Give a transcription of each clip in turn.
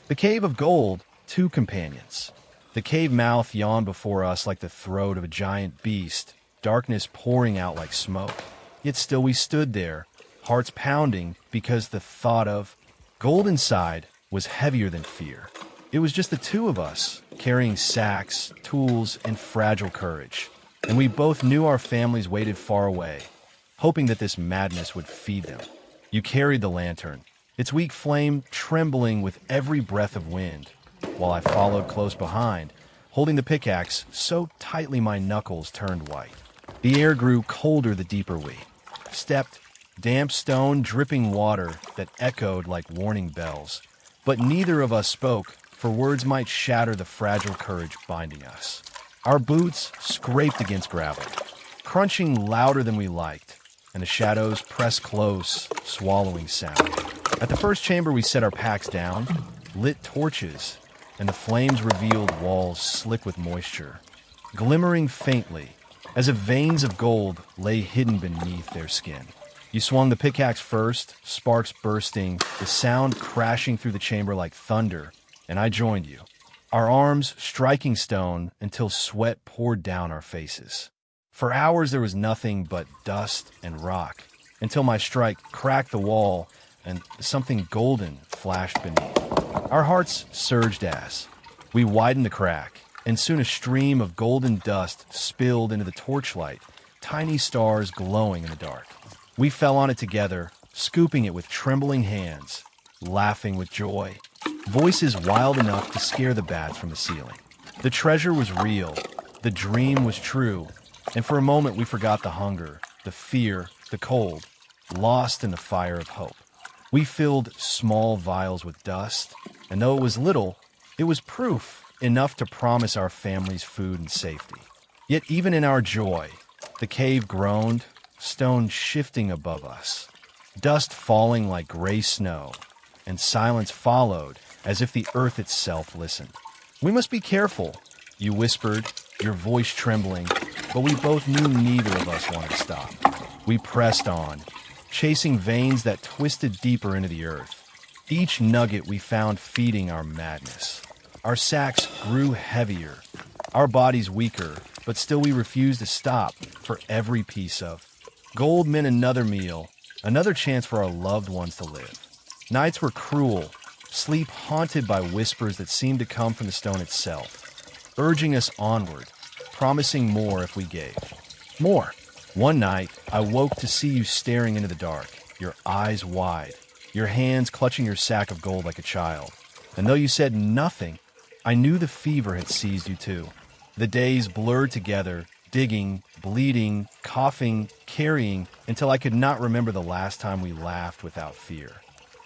The cave of gold, two companions. The cave mouth yawned before us like the throat of a giant beast, darkness pouring out like smoke. Yet still we stood there, hearts pounding because the thought of gold inside was heavier than fear. It was just the two of us, carrying sacks, tools, and fragile courage. And we both knew our families waited far away, hoping that this madness would feed them. You carried the lantern, its weak flame trembling with every breath of wind, while I followed close behind, holding the pickaxe so tightly my knuckles turned white. The air grew colder the deeper we stepped, damp stone dripping water that echoed like warning bells. But neither of us spoke, for words might shatter the fragile courage binding us. Our boots scraped against gravel, crunching louder than we liked, and the shadows pressed close, swallowing sound. At the first chamber we set our packs down, lit torches, and the flames revealed walls slick with moisture, glimmering faintly, as if veins of gold lay hidden beneath their skin. You swung the pickaxe first, sparks bursting, the sound crashing through the chamber like thunder, and I joined you, our arms striking stone until sweat poured down our faces. For hours there was nothing but dust and rock, until my strike cracked the wall and something golden flashed beneath. Our hearts surged as we widened the crack, and soon a stream of golden dust spilled into the torchlight, tiny stars glowing in the dark. We fell on it together, scooping it with trembling hands, laughing with joy, voices wild enough to scare the bats from the ceiling. The treasure was real, the dream was true, and for a moment we forgot the hunger, the fear, the cold, lost in the fire of hope. We filled small vials with dust, and though it was little, it was proof enough to promise our families food and safety. Yet even in our joy, the cave groaned, stone shifting above us, dust falling like gray snow, and silence followed as if the earth itself listened. "We must be careful," you whispered, your voice trembling, but we both knew neither of us wanted to stop. We pressed on, chasing veins that twisted deeper into the earth, each nugget we found feeding our madness. Our sacks grew heavier, our bodies weaker, but still we refused to stop, for every piece of gold meant another meal, another chance for our loved ones to live. Nights were cruel, sleep haunted by whispers that seemed to come from the stone itself, urging us onward, promising more if we gave. More. One night, I woke to see you staring into the dark, your eyes wide, your hands clutching your sack of gold like a child. And though you said nothing, I knew the fever had seized you too. The days blurred together, digging, bleeding, coughing, carrying, until I could not remember the last time we laughed without fear.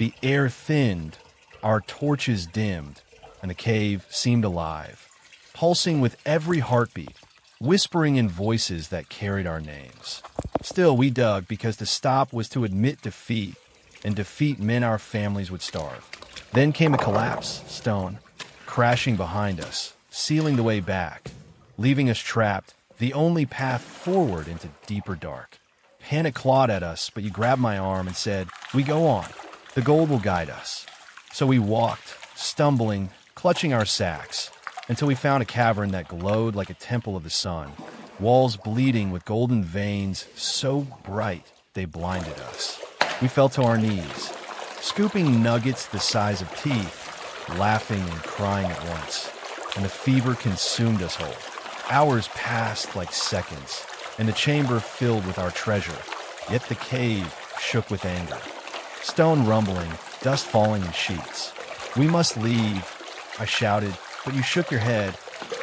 The air thinned, our torches dimmed, and the cave seemed alive, pulsing with every heartbeat, whispering in voices that carried our names. Still, we dug because to stop was to admit defeat, and defeat meant our families would starve. Then came a collapse, stone, crashing behind us, sealing the way back, leaving us trapped, the only path forward into deeper dark. Panic clawed at us, but you grabbed my arm and said, "We go on. The gold will guide us." So we walked, stumbling, clutching our sacks, until we found a cavern that glowed like a temple of the sun, walls bleeding with golden veins so bright they blinded us. We fell to our knees, scooping nuggets the size of teeth, laughing and crying at once, and the fever consumed us whole. Hours passed like seconds, and the chamber filled with our treasure, yet the cave shook with anger. Stone rumbling, dust falling in sheets. "We must leave," I shouted, but you shook your head,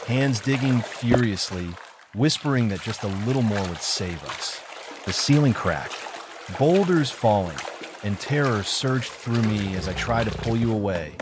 hands digging furiously, whispering that just a little more would save us. The ceiling cracked, boulders falling, and terror surged through me as I tried to pull you away,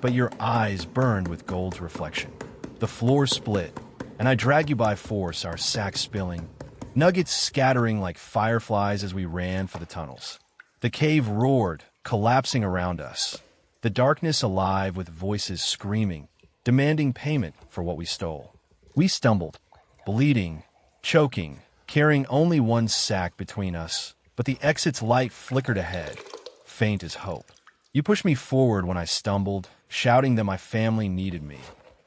but your eyes burned with gold's reflection. The floor split, and I dragged you by force, our sacks spilling, nuggets scattering like fireflies as we ran for the tunnels. The cave roared, collapsing around us, the darkness alive with voices screaming, demanding payment for what we stole. We stumbled, bleeding, choking, carrying only one sack between us, but the exit's light flickered ahead, faint as hope. You pushed me forward when I stumbled, shouting that my family needed me,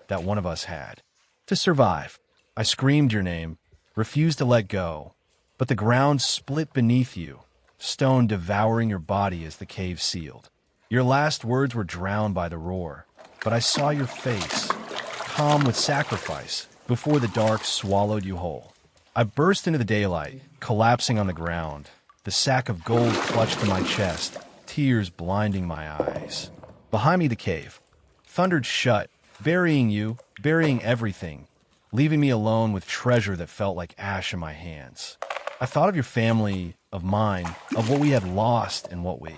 that one of us had to survive. I screamed your name, refused to let go, but the ground split beneath you, stone devouring your body as the cave sealed. Your last words were drowned by the roar, but I saw your face, calm with sacrifice, before the dark swallowed you whole. I burst into the daylight, collapsing on the ground, the sack of gold clutched to my chest, tears blinding my eyes. Behind me the cave thundered shut, burying you, burying everything, leaving me alone with treasure that felt like ash in my hands. I thought of your family, of mine, of what we had lost and what we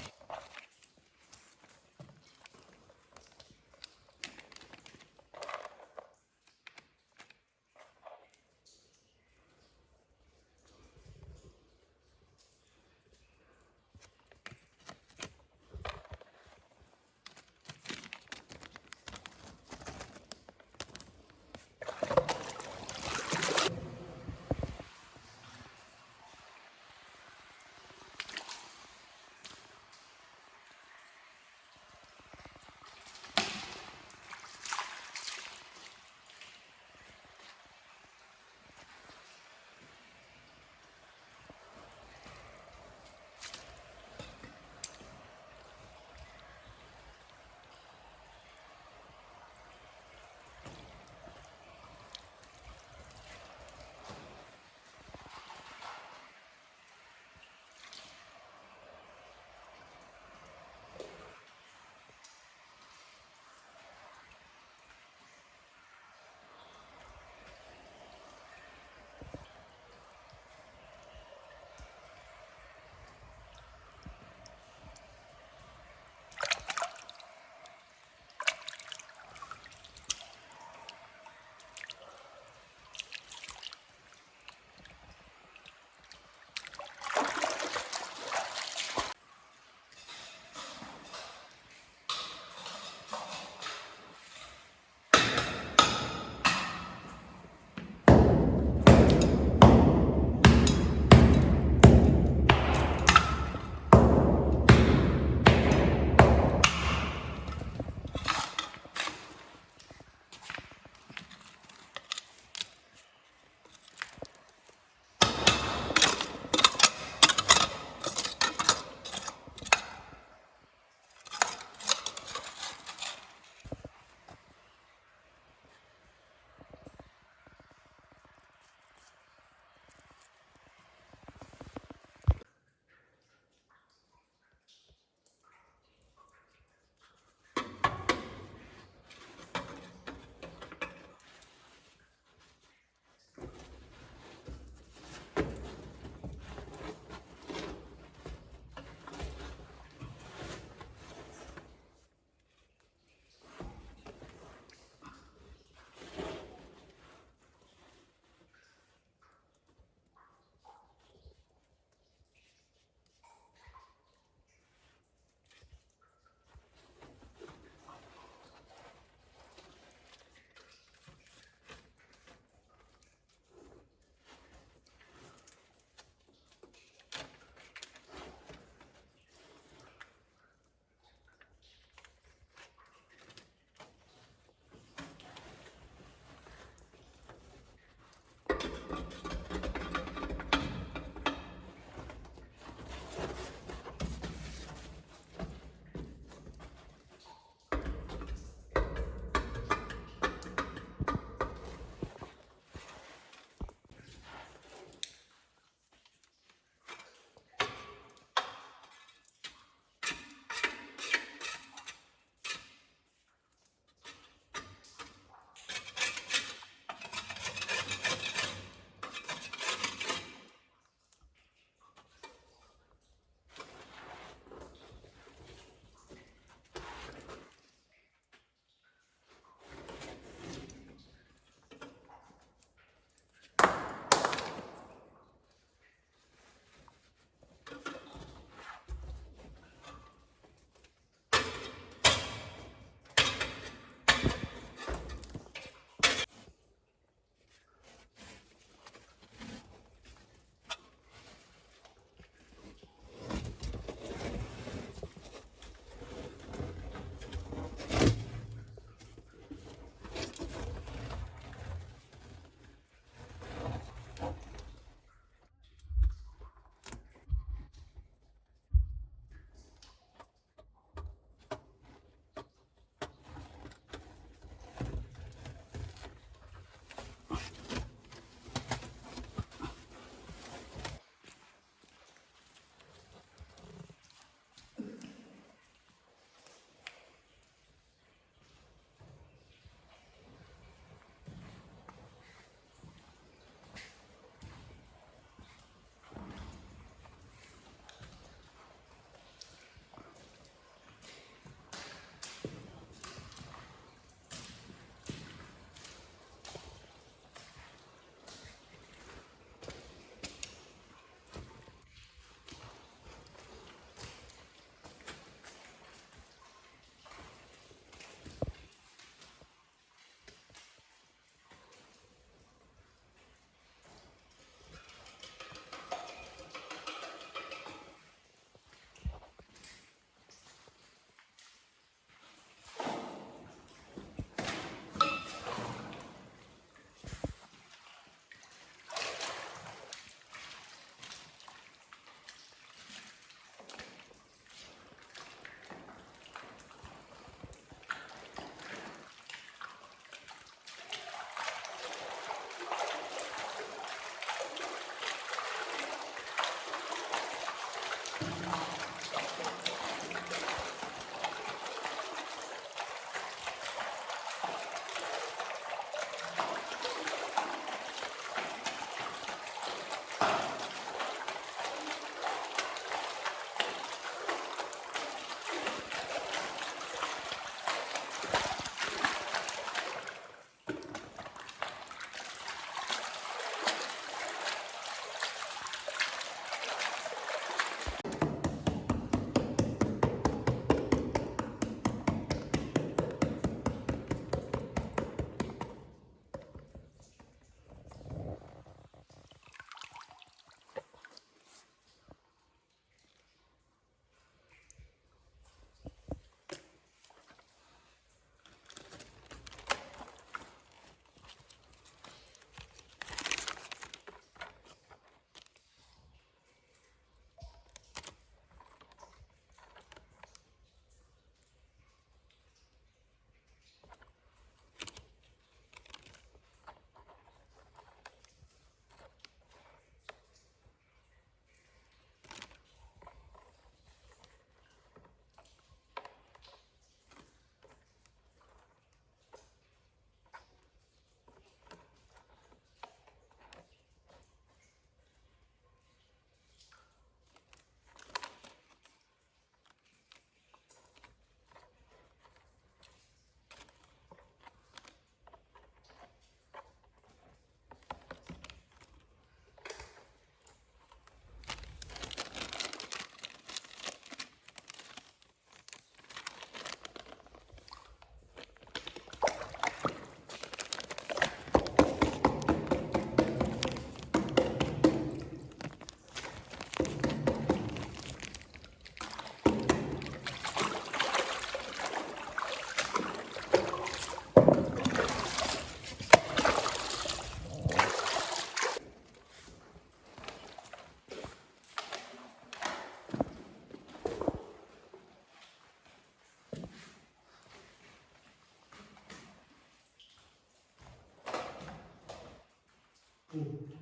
Cool.